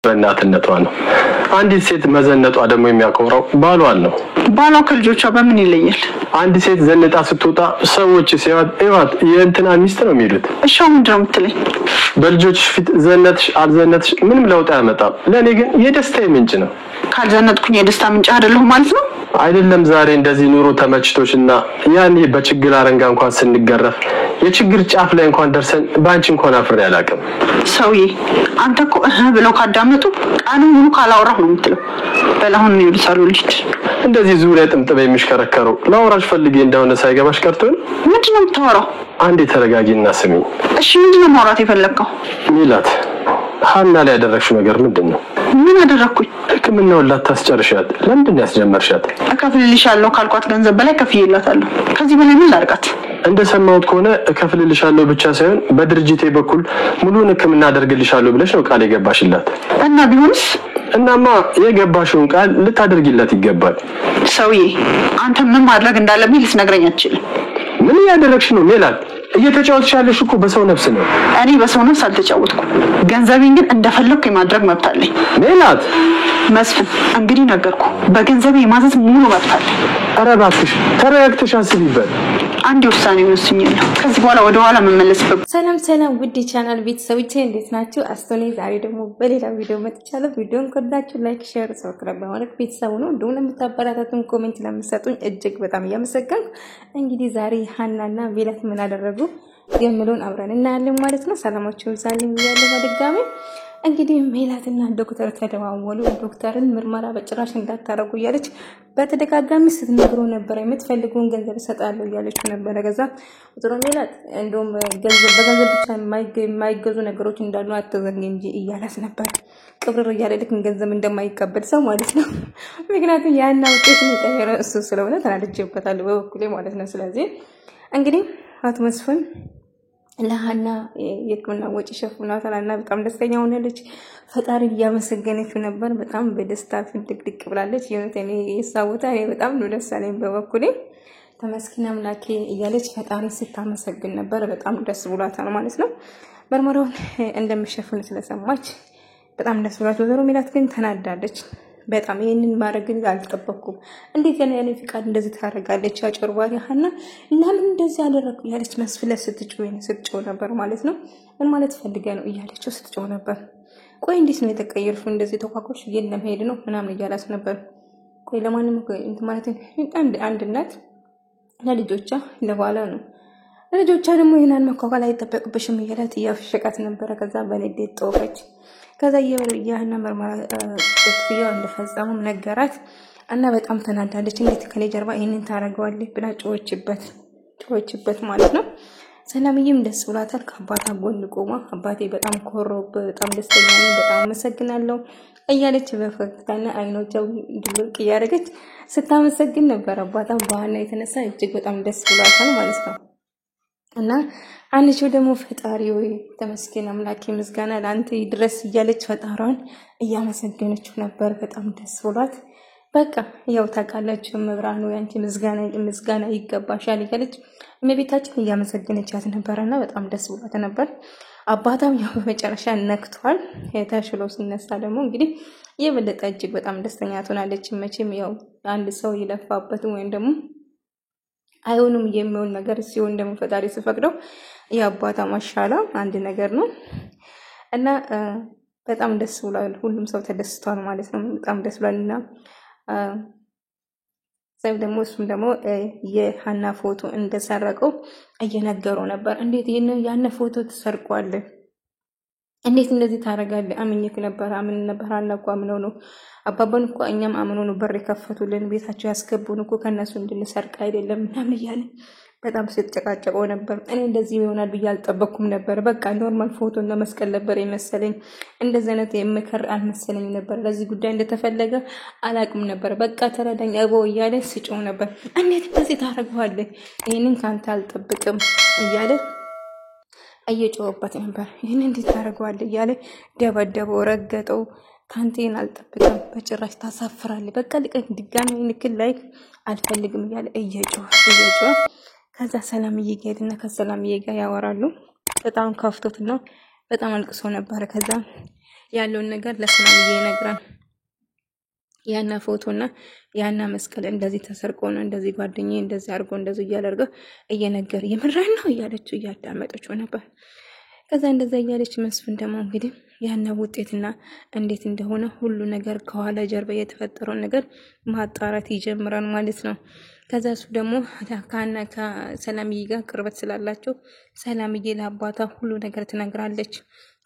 በእናትነቷ ነው አንዲት ሴት መዘነጧ ደግሞ የሚያኮራው ባሏን ነው ባሏ ከልጆቿ በምን ይለያል አንድ ሴት ዘነጣ ስትወጣ ሰዎች ሲያዩት የእንትና ሚስት ነው የሚሉት እሺ ምንድነው የምትለኝ በልጆችሽ ፊት ዘነጥሽ አልዘነጥሽ ምንም ለውጥ አያመጣም ለኔ ግን የደስታ ምንጭ ነው ካልዘነጥኩኝ የደስታ ምንጭ አይደለሁ ማለት ነው አይደለም ዛሬ እንደዚህ ኑሮ ተመችቶሽና ያኔ በችግር አረንጋ እንኳን ስንገረፍ የችግር ጫፍ ላይ እንኳን ደርሰን ባንቺ እንኳን አፍሬ አላቀም ሰውዬ አንተ እኮ ብለው ካዳመጡ ቃሉን ሙሉ ካላወራሁ ነው የምትለው በላሁን ነው ይልሳሉ ልጅ እንደዚህ ዙሪያ ጥምጥም የሚሽከረከረው ላወራሽ ፈልጌ እንደሆነ ሳይገባሽ ቀርቶ ምንድነው የምታወራው አንዴ ተረጋጊና ስሚ እሺ ምንድነው ማውራት የፈለከው ሚላት ሀና ላይ ያደረግሽው ነገር ምንድነው ምን አደረኩኝ ህክምናውን ላታስጨርሻት ለምንድን ያስጀመርሻት እከፍልልሻለሁ ካልኳት ገንዘብ በላይ ከፍዬላታለሁ ከዚህ በላይ ምን ላድርጋት እንደሰማሁት ከሆነ እከፍልልሻለሁ ብቻ ሳይሆን በድርጅቴ በኩል ሙሉን ህክምና አደርግልሻለሁ ብለሽ ነው ቃል የገባሽላት እና ቢሆንስ እናማ የገባሽውን ቃል ልታደርጊላት ይገባል ሰውዬ አንተ ምን ማድረግ እንዳለብኝ ልትነግረኝ አትችልም ምን ያደረግሽ ነው ሜላት እየተጫወትሽ ያለሽ እኮ በሰው ነፍስ ነው እኔ በሰው ነፍስ አልተጫወትኩም ገንዘቤን ግን እንደፈለኩ የማድረግ መብት አለኝ ሜላት መስፍን እንግዲህ ነገርኩ በገንዘቤ የማዘዝ ሙሉ መብት አለኝ ኧረ እባክሽ ተረጋግተሽ አስቢበት አንድ ውሳኔ ወስኛለሁ ከዚህ በኋላ ወደ ኋላ መመለስበት ሰላም ውድ ቻናል ቤተሰቦቼ እንዴት ናችሁ አስተኔ ዛሬ ደግሞ በሌላ ቪዲዮ መጥቻለሁ ቪዲዮን ከወደዳችሁ ላይክ ሼር ሰብስክራይብ በማድረግ ቤተሰቡ ነው እንደውም ለምታበረታቱን ኮሜንት ለምትሰጡኝ እጅግ በጣም እያመሰገንኩ እንግዲህ ዛሬ ሀናና ሜላት ምን አደረጉ የምለውን አብረን እናያለን ማለት ነው ሰላማችሁ ይብዛልኝ ያለው በድጋሚ እንግዲህ ሜላትና ዶክተር ተደዋወሉ ዶክተርን ምርመራ በጭራሽ እንዳታረጉ ያለች በተደጋጋሚ ስትነግሩ ነበር የምትፈልጉን ገንዘብ ሰጣለሁ ያለች ነበር ከዛ ወጥሮ ሜላት እንደውም በገንዘብ ብቻ የማይገዙ ነገሮች እንዳሉ አትዘንጊ እንጂ እያላስ ነበር ቅብር እያለልክ ገንዘብ እንደማይቀበል ሰው ማለት ነው ምክንያቱም ያና ውጤት ነው እሱ ስለሆነ ተናድጄበታለሁ በበኩሌ ማለት ነው ስለዚህ እንግዲህ አቶ መስፍን ለሃና የክምና ወጪ ሸፍኗታልና በጣም ደስተኛ ሆነለች ፈጣሪ ያመሰገነችው ነበር በጣም በደስታ ፍንድቅድቅ ብላለች የኔ የሳውታ በጣም ነው ደስ አለኝ በበኩሌ ተመስኪና አምላኬ እያለች ፈጣሪ ስታመሰግን ነበር በጣም ደስ ብሏታል ማለት ነው መርመራውን እንደምሸፍን ስለሰማች በጣም ደስ ብሏት ወዘሮ ሜላት ግን ተናዳለች በጣም ይሄንን ማድረግ አልተጠበቅኩም እንዴት ያኔ ፍቃድ እንደዚህ ታረጋለች አጭርባሪ ሀና ለምን እንደዚህ አደረኩ ያለች መስፍለ ስትጮህ ነበር ማለት ነው ምን ማለት ፈልገ ነው እያለች ስትጮህ ነበር ቆይ እንዴት ነው የተቀየርሽው እንደዚህ ተቋቆሽ የለም ሄድ ነው ምናምን እያላስ ነበር ቆይ ለማንም እንት ማለት አንድ እናት ለልጆቿ ለባሏ ነው ለልጆቿ ደግሞ ይሄንን መኳኳል አይጠበቅብሽም እያላት ያፈሸቃት ነበር ከዛ በንዴት ጦፈች ከዛ የያህና መርማራ ተጥፊው እንደፈጸሙ ነገራት እና በጣም ተናዳለች እንዴት ከኔ ጀርባ ይሄንን ታረጋዋለች ብላ ጮህችበት ማለት ነው ሰላምዬም ደስ ብሏታል ከአባቷ ጎን ቆማ አባቴ በጣም ኮሮብ በጣም ደስተኛ ነኝ በጣም አመሰግናለሁ እያለች በፈገግታና አይኖቿ ድልቅ ያረገች ስታመሰግን ነበር አባቷ በኋላ የተነሳ እጅግ በጣም ደስ ብሏታል ማለት ነው እና አንቺ ደግሞ ፈጣሪ ወይ ተመስገን አምላኬ ምስጋና ላንተ ይድረስ እያለች ፈጣሪዋን እያመሰገነችው ነበር በጣም ደስ ብሏት በቃ ያው ታቃላችሁ መብራኑ ያንቺ ምስጋና ይገባሻል እያለች እመቤታችን እያመሰገነቻት ነበርና በጣም ደስ ብሏት ነበር አባታም ያው በመጨረሻ ነክቷል ተሽሎ ሲነሳ ደግሞ እንግዲህ የበለጠ እጅግ በጣም ደስተኛ ትሆናለች መቼም ያው አንድ ሰው ይለፋበት ወይም ደግሞ አይሆንም የሚሆን ነገር ሲሆን ደግሞ ፈጣሪ ሲፈቅደው ያባታ ማሻላ አንድ ነገር ነው እና በጣም ደስ ብሏል ሁሉም ሰው ተደስቷል ማለት ነው በጣም ደስ ብሏልና ሰው ደግሞ እሱም ደግሞ የሃና ፎቶ እንደሰረቀው እየነገረው ነበር እንዴት ያነ ፎቶ ተሰርቋል እንዴት እንደዚህ ታረጋለህ አምኝክ ነበር አምን ነበር አላቋ ምነው ነው አባባን እኮ እኛም አምነው ነው በር ከፈቱልን ቤታቸው ያስገቡን እኮ ከነሱ እንድንሰርቅ አይደለም ምናምን ይያለ በጣም ሲጨቃጨቀው ነበር እኔ እንደዚህ ይሆናል ብዬ አልጠበቅኩም ነበር በቃ ኖርማል ፎቶ እና መስቀል ነበር የመሰለኝ እንደዚህ አይነት የምከር አልመሰለኝ ነበር ለዚህ ጉዳይ እንደተፈለገ አላቅም ነበር በቃ ተረዳኝ አቦ እያለ ሲጮህ ነበር እንዴት እንደዚህ ታረጋለህ ይሄንን ካንተ አልጠብቅም እያለ እየጮህበት ነበር ይሄንን እንዴት ታረጋለህ እያለ ደበደበው ረገጠው ካንቴን አልጠብቅም በጭራሽ ታሳፍራለህ በቃ ልቀቅ ድጋሚ ንክል ላይ አልፈልግም እያለ እየጮህ ከዛ ሰላምዬ ጋርና ከሰላምዬ ጋር ያወራሉ በጣም ከፍቶት ነው በጣም አልቅሶ ነበር ከዛ ያለውን ነገር ለሰላምዬ ይነግራል። ያና ፎቶና ያና መስቀል እንደዚህ ተሰርቆ ነው እንደዚህ ጓደኛዬ እንደዚህ አድርጎ እንደዚህ እያደረገ እየነገር የምራን ነው እያለችው እያዳመጠችው ነበር። ከዛ እንደዛ እያለች መስፍን ደግሞ እንግዲህ ያና ውጤትና እንዴት እንደሆነ ሁሉ ነገር ከኋላ ጀርባ የተፈጠረው ነገር ማጣራት ይጀምራል ማለት ነው። ከዛ እሱ ደግሞ ከሰላምዬ ጋር ቅርበት ስላላቸው ሰላምዬ ለአባቷ ሁሉ ነገር ትነግራለች።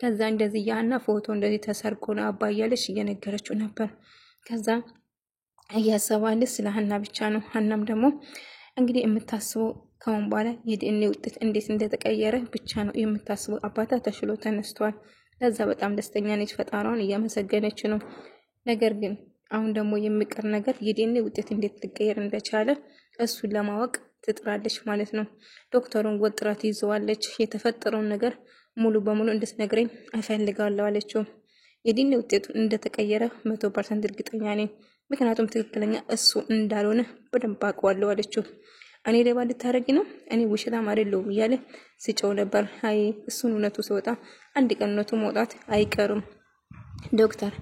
ከዛ እንደዚህ ያና ፎቶ እንደዚህ ተሰርቆ ነው አባ እያለች እየነገረችው ነበር። ከዛ እያሰባለች ስለ ሀና ብቻ ነው። ሀናም ደግሞ እንግዲህ የምታስበው ከአሁን በኋላ የዲኤንኤ ውጤት እንዴት እንደተቀየረ ብቻ ነው የምታስበው። አባቷ ተሽሎ ተነስቷል። ለዛ በጣም ደስተኛ ነች። ፈጣሪዋን እያመሰገነች ነው። ነገር ግን አሁን ደግሞ የሚቀር ነገር የዲኤንኤ ውጤት እንዴት ሊቀየር እንደቻለ እሱን ለማወቅ ትጥራለች ማለት ነው። ዶክተሩን ወጥራት ይዘዋለች። የተፈጠረውን ነገር ሙሉ በሙሉ እንድትነግረኝ እፈልጋለሁ አለችው። የዲኤንኤ ውጤቱ እንደተቀየረ 100% እርግጠኛ ነኝ። ምክንያቱም ትክክለኛ እሱ እንዳልሆነ በደንብ አውቀዋለሁ አለችው። እኔ ሌባ ልታረጊ ነው? እኔ ውሸታም አይደለሁም እያለ ሲጮህ ነበር። አይ እሱን እውነቱ ሲወጣ አንድ ቀን እውነቱ መውጣት አይቀርም ዶክተር፣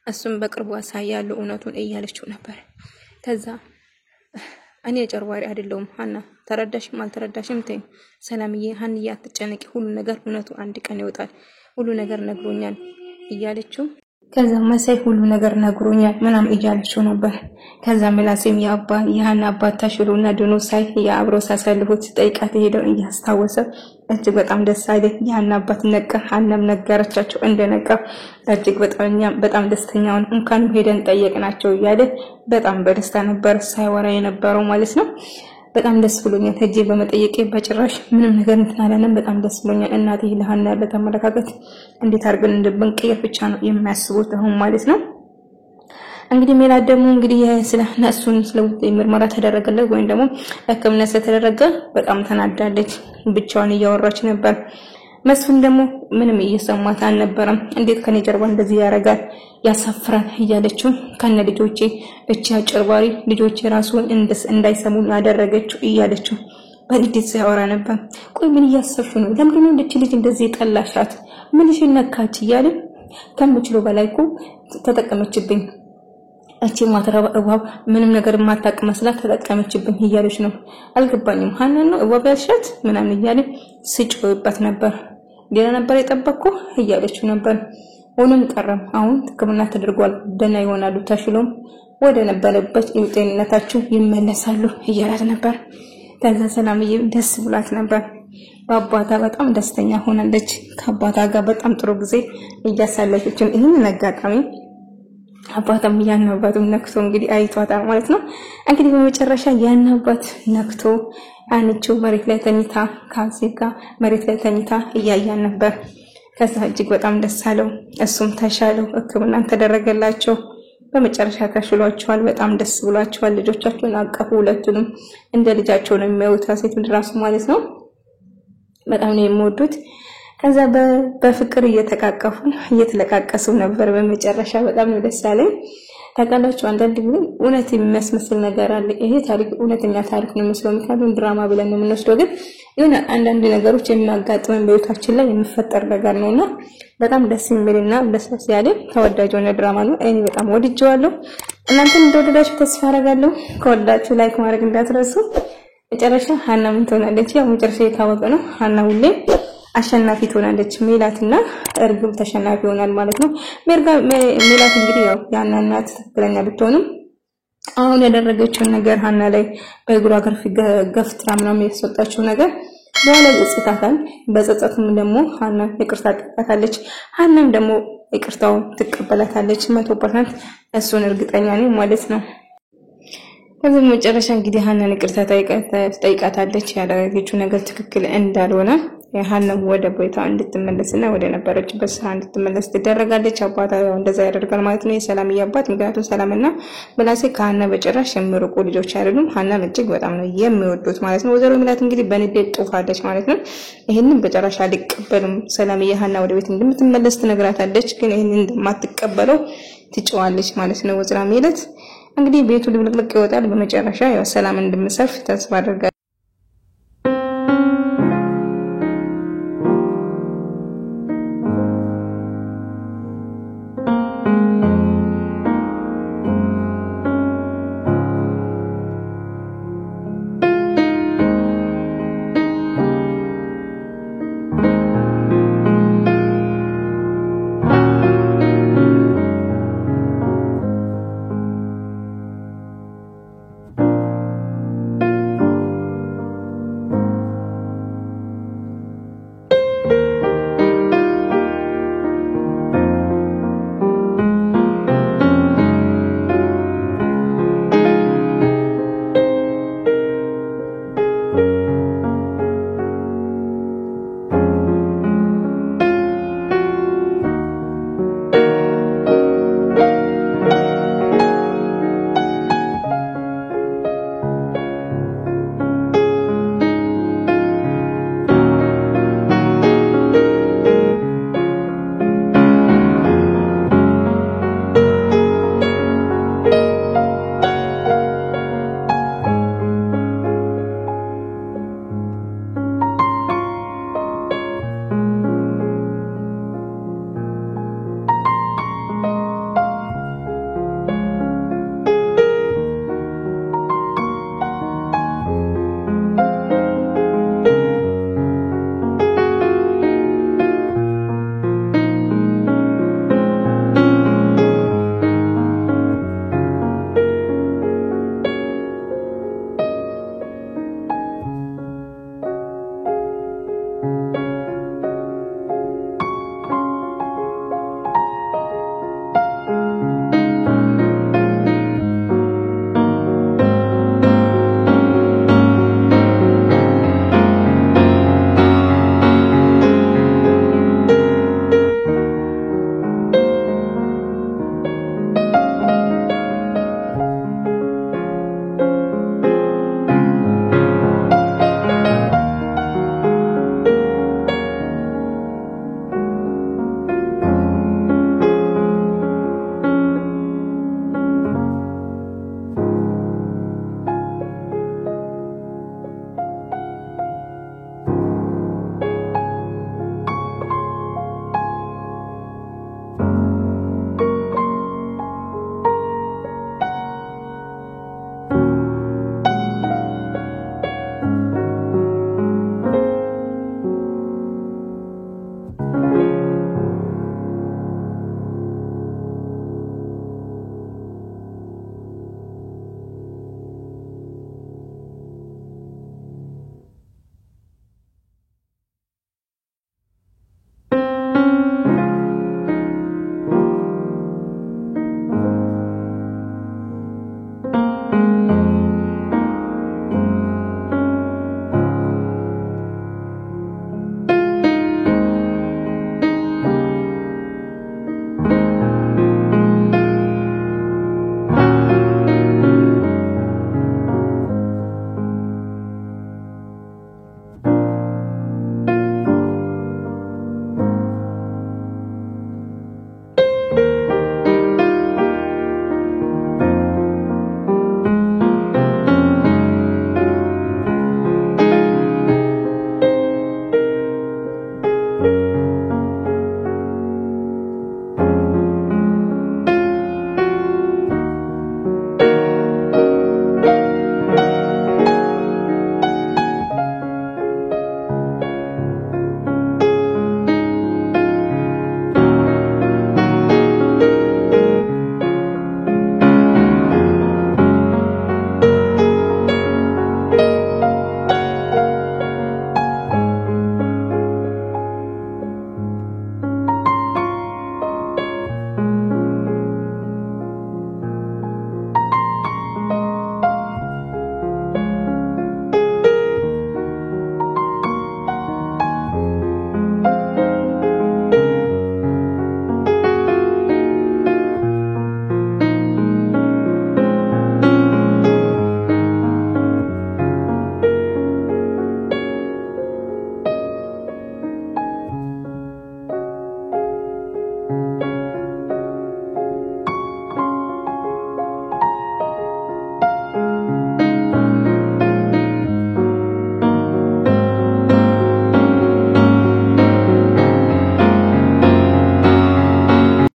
እሱም በቅርቡ አሳያለሁ እውነቱን እያለችው ነበር። ከዛ እኔ ጨርዋሪ አይደለሁም ሀና፣ ተረዳሽም አልተረዳሽም ተይ ሰላምዬ፣ ሀንዬ አትጨነቂ፣ ሁሉ ነገር እውነቱ አንድ ቀን ይወጣል፣ ሁሉ ነገር ነግሮኛል እያለችው ከዛ መሳይ ሁሉ ነገር ነግሮኛል ምናም እያለችው ነበር። ከዛ ምላሴም የሀና አባት ተሽሎና ድኖ ሳይ የአብሮ ሳሳልፉት ጠይቃት ሄደው እያስታወሰ እጅግ በጣም ደስ አለ። የሀና አባት ነቃ፣ ሀናም ነገረቻቸው እንደነቃ እጅግ በጣም ደስተኛውን እንኳን ሄደን ጠየቅናቸው እያለ በጣም በደስታ ነበር ሳይወራ የነበረው ማለት ነው። በጣም ደስ ብሎኛል ሄጄ በመጠየቄ በጭራሽ ምንም ነገር እንተናለን። በጣም ደስ ብሎኛል። እናቴ ለሀና በተመለካከት እንዴት አድርገን እንደብንቀየር ብቻ ነው የሚያስቡት አሁን ማለት ነው። እንግዲህ ሜላት ደግሞ እንግዲህ ስለ ነሱን ስለውጥ ምርመራ ተደረገለት ወይም ደግሞ ሕክምና ስለተደረገ በጣም ተናዳለች። ብቻዋን እያወራች ነበር። መስፍን ደግሞ ምንም እየሰማት አልነበረም። እንዴት ከኔ ጀርባ እንደዚህ ያረጋል ያሳፍራል እያለችው ከነ ልጆቼ እቺ አጭርባሪ ልጆቼ ራሱን እንዳይሰሙ ያደረገችው እያለችው በንዴት ሲያወራ ነበር። ቆይ ምን እያሰብሽ ነው? ለምንድን ነው ልጅ እንደዚህ ጠላሻት? ምን ይሽነካች እያለ ከምችለው በላይ እኮ ተጠቀመችብኝ። እቺ ማትረባ እባብ ምንም ነገር ማታቅ መስላ ተጠቀመችብኝ እያለች ነው። አልገባኝም ሀና ነው እባብ ያልሻት ምናምን እያለ ሲጮህበት ነበር። ሌላ ነበር የጠበቅኩ እያለችው ነበር። ሆኖም ቀረም አሁን ሕክምና ተደርጓል፣ ደህና ይሆናሉ፣ ተሽሎም ወደ ነበረበት ጤንነታቸው ይመለሳሉ እያላት ነበር። ከዛ ሰላምዬ ደስ ብሏት ነበር። በአባቷ በጣም ደስተኛ ሆናለች። ከአባቷ ጋር በጣም ጥሩ ጊዜ እያሳለፈች ይህን አጋጣሚ አባቷም ያናባቱም ነክቶ እንግዲህ አይቷታል ማለት ነው። እንግዲህ በመጨረሻ ያናባት ነክቶ አንቺ መሬት ላይ ተኝታ ካሴጋ መሬት ላይ ተኝታ እያያን ነበር። ከዛ እጅግ በጣም ደስ አለው። እሱም ተሻለው፣ ሕክምና ተደረገላቸው። በመጨረሻ ተሽሏቸዋል። በጣም ደስ ብሏቸዋል። ልጆቻቸውን አቀፉ። ሁለቱንም እንደ ልጃቸው ነው የሚያዩት፣ ሴት ራሱ ማለት ነው። በጣም ነው የሚወዱት። ከዛ በፍቅር እየተቃቀፉ እየተለቃቀሱ ነበር። በመጨረሻ በጣም ነው ደስ ያለኝ። ታውቃላችሁ አንዳንድ ጊዜ እውነት የሚመስል ነገር አለ። ይሄ ታሪክ እውነተኛ ታሪክ ነው መስሎ ምክንያቱም ድራማ ብለን ነው የምንወስደው፣ ግን የሆነ አንዳንድ ነገሮች የሚያጋጥመን በህይወታችን ላይ የሚፈጠር ነገር ነውና በጣም ደስ የሚልና ደስ ያለ ተወዳጅ የሆነ ድራማ ነው። እኔ በጣም ወድጄዋለሁ። እናንተም እንደወደዳችሁ ተስፋ አደርጋለሁ። ከወደዳችሁ ላይክ ማድረግ እንዳትረሱ። መጨረሻ ሀና ምን ትሆናለች? ያው መጨረሻ የታወቀ ነው። ሀና ሁሌ አሸናፊ ትሆናለች። ሜላትና እርግብ ተሸናፊ ይሆናል ማለት ነው። ሜላት እንግዲህ ያው ያናናት ትክክለኛ ብትሆንም አሁን ያደረገችው ነገር ሀና ላይ በእግሯ ገፍትራ ምናምን ያስወጣችው ነገር በኋላ ይጽታታል። በጸጸቱም ደግሞ ሀና ይቅርታ ጠይቃታለች። ሀናም ደግሞ ይቅርታው ትቀበላታለች 100%። እሱን እርግጠኛ ነኝ ማለት ነው። ከዚህ መጨረሻ እንግዲህ ሀናን ይቅርታ ጠይቃታለች። ያደረገችው ነገር ትክክል እንዳልሆነ ሀና ወደ ቤቷ እንድትመለስና ወደ ነበረችበት ስራ እንድትመለስ ትደረጋለች። አባቷ እንደዛ ያደርጋል ማለት ነው፣ የሰላምዬ አባት። ምክንያቱም ሰላምና ምላሴ ከሀና በጭራሽ የሚርቁ ልጆች አይደሉም። ሀናን እጅግ በጣም ነው የሚወዱት ማለት ነው። ወይዘሮ ሜላት እንግዲህ በንዴት ጦፋለች ማለት ነው። ይሄንን በጭራሽ አልቀበሉም። ሰላምዬ ሀና ወደ ቤት እንደምትመለስ ትነግራታለች፣ ግን ይሄንን እንደማትቀበለው ትጨዋለች ማለት ነው ወይዘሮ ሜላት። እንግዲህ ቤቱ ልብልቅ ይወጣል። በመጨረሻ ያው ሰላም እንደምሰርፍ ተስፋ አደርጋለሁ።